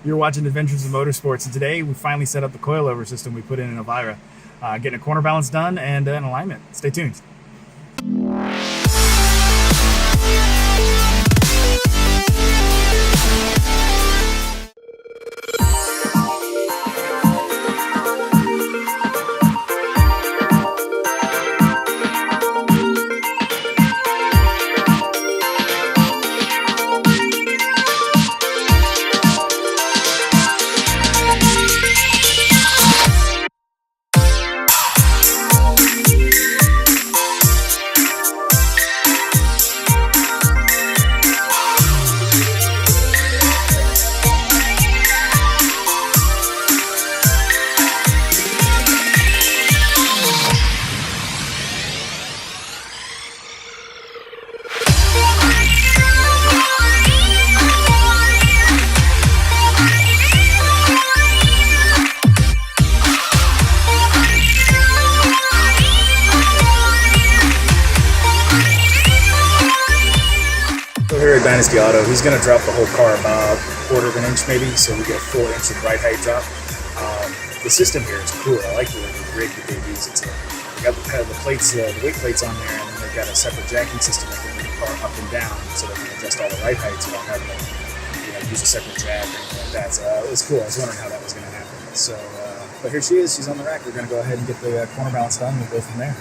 You're watching Adventures in Motorsports, and today we finally set up the coilover system we put in Elvira. Getting a corner balance done and an alignment. Stay tuned. Here at Dynasty Auto, he's going to drop the whole car about a quarter of an inch maybe, so we get a 4 inch of ride height drop. The system here is cool. I like the rig that they use. They got the plates, the weight plates on there, and then they've got a separate jacking system that can move the car up and down, so they can adjust all the ride heights without having to use a separate jack or anything like that. So it was cool. I was wondering how that was going to happen. So, but here she is. She's on the rack. We're going to go ahead and get the corner balance done. We'll go from there.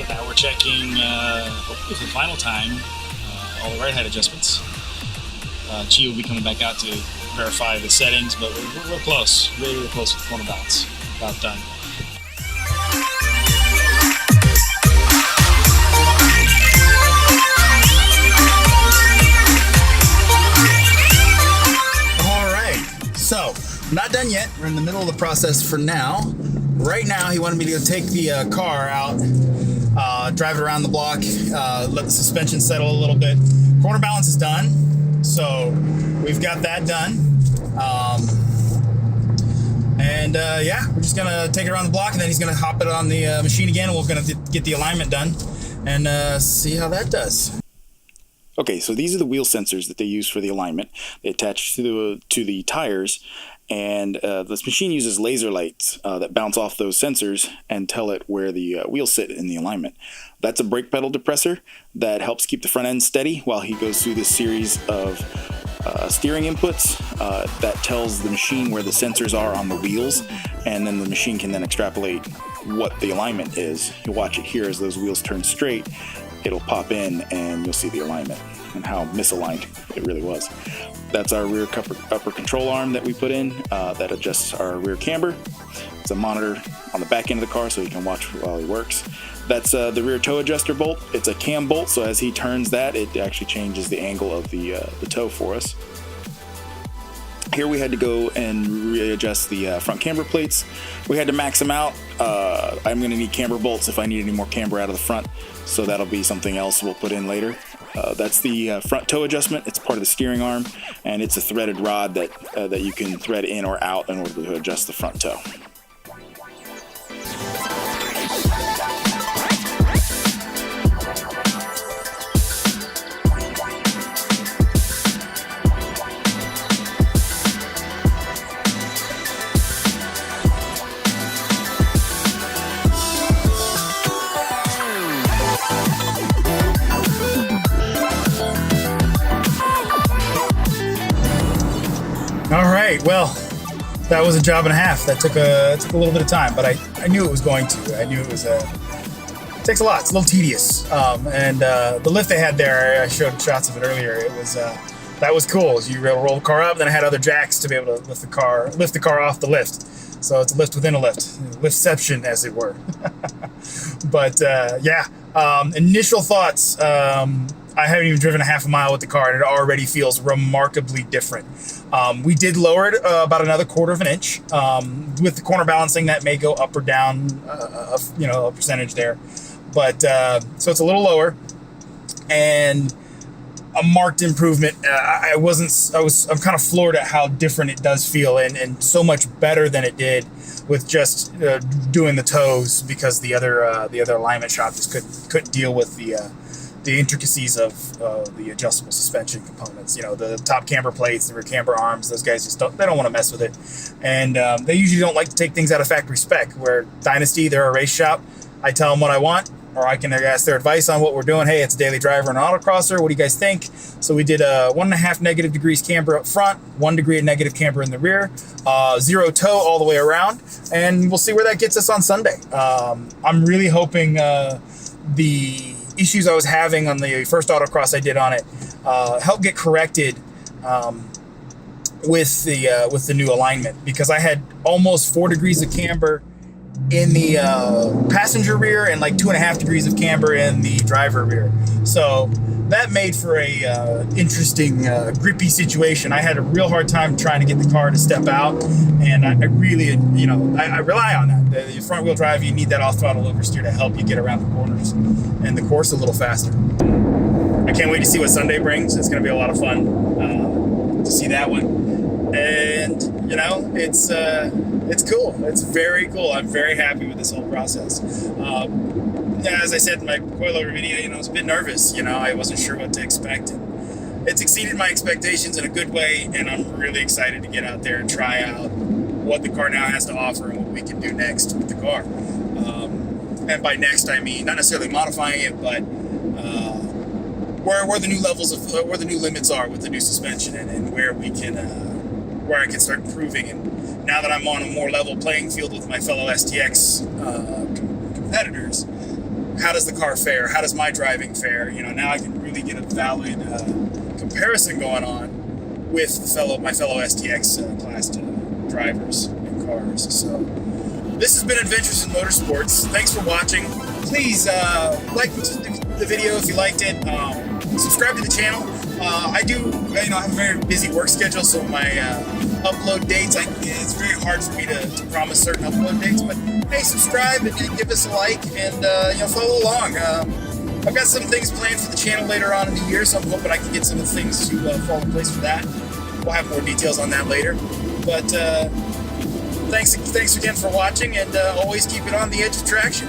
Now we're checking, hopefully for the final time, all the ride height adjustments. Chi will be coming back out to verify the settings, but we're close, really close with the corner balance. About done. All right, so not done yet. We're in the middle of the process for now. Right now, he wanted me to go take the car out, drive it around the block, let the suspension settle a little bit. Corner balance is done, so we've got that done. Yeah, we're just gonna take it around the block, and then he's gonna hop it on the machine again, and we're gonna get the alignment done and see how that does. Okay, so these are the wheel sensors that they use for the alignment. They attach to the tires, and this machine uses laser lights that bounce off those sensors and tell it where the wheels sit in the alignment. That's a brake pedal depressor that helps keep the front end steady while he goes through this series of steering inputs that tells the machine where the sensors are on the wheels, and then the machine can then extrapolate what the alignment is. You'll watch it here as those wheels turn straight. It'll pop in and you'll see the alignment and how misaligned it really was. That's our rear upper control arm that we put in that adjusts our rear camber. It's a monitor on the back end of the car so you can watch while he works. That's the rear toe adjuster bolt. It's a cam bolt, so as he turns that, it actually changes the angle of the toe for us. Here we had to go and readjust the front camber plates. We had to max them out. I'm going to need camber bolts if I need any more camber out of the front, so that'll be something else we'll put in later. That's the front toe adjustment. It's part of the steering arm, and it's a threaded rod that you can thread in or out in order to adjust the front toe. All right, well, that was a job and a half. That took a little bit of time, but I knew it was going to. I knew it was it takes a lot. It's a little tedious. The lift they had there, I showed shots of it earlier. It was that was cool. You were able to roll the car up, then I had other jacks to be able to lift the car off the lift. So it's a lift within a lift, liftception, as it were. But initial thoughts. I haven't even driven a half a mile with the car, and it already feels remarkably different. We did lower it about another 1/4 inch. With the corner balancing, that may go up or down, a percentage there. But so it's a little lower, and a marked improvement. I'm kind of floored at how different it does feel, and so much better than it did with just doing the toes, because the other alignment shop just couldn't deal with the intricacies of the adjustable suspension components. The top camber plates, the rear camber arms, those guys just don't want to mess with it. And they usually don't like to take things out of factory spec, where Dynasty, they're a race shop. I tell them what I want, or I can ask their advice on what we're doing. Hey, it's a daily driver and an autocrosser. What do you guys think? So we did 1.5 negative degrees camber up front, 1 degree of negative camber in the rear, 0 toe all the way around, and we'll see where that gets us on Sunday. I'm really hoping the issues I was having on the first autocross I did on it help get corrected with the new alignment, because I had almost 4 degrees of camber in the passenger rear and like 2.5 degrees of camber in the driver rear. So that made for a interesting grippy situation. I had a real hard time trying to get the car to step out, and I really, I rely on that. The front wheel drive, you need that off throttle oversteer to help you get around the corners and the course a little faster. I can't wait to see what Sunday brings. It's going to be a lot of fun to see that one. And it's cool. It's very cool. I'm very happy with this whole process. As I said in my coilover video, I was a bit nervous. I wasn't sure what to expect. It's exceeded my expectations in a good way, and I'm really excited to get out there and try out what the car now has to offer and what we can do next with the car. And by next, I mean not necessarily modifying it, but where the new levels of where the new limits are with the new suspension, and where we can where I can start improving. And now that I'm on a more level playing field with my fellow STX competitors, how does the car fare? How does my driving fare? Now I can really get a valid comparison going on with my fellow STX class drivers and cars. So this has been Adventures in Motorsports. Thanks for watching. Please like the video if you liked it. Subscribe to the channel. I have a very busy work schedule, so my upload dates, it's very hard for me to promise certain upload dates, but hey, subscribe and give us a like, and follow along. I've got some things planned for the channel later on in the year, so I'm hoping I can get some of the things to fall in place for that. We'll have more details on that later. But thanks again for watching, and always keep it on the edge of traction.